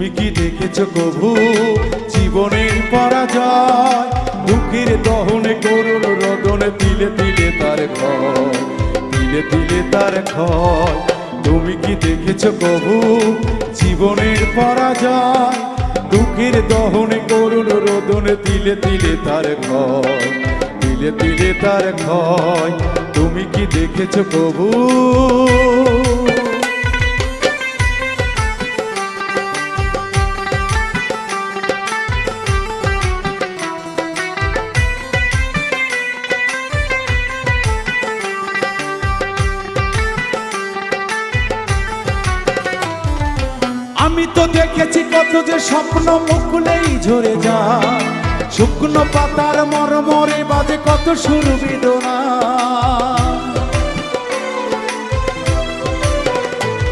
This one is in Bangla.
তুমি কি দেখেছো কভু জীবনের পরাজয়? দুঃখের দহনে করুণ রোদনে তিলে তিলে তার ক্ষয়, তিলে তিলে তার ক্ষয়। তুমি কি দেখেছো কভু জীবনের পরাজয়? দুঃখের দহনে করুণ রোদনে তিলে তিলে তার ক্ষয়, তিলে তিলে তার ক্ষয়। তুমি কি দেখেছো কভু? আমি তো দেখেছি কত যে স্বপ্ন মুকুলেই ঝরে যায়, শুকনো পাতার মরমরে বাজে কত সুর বেদনা।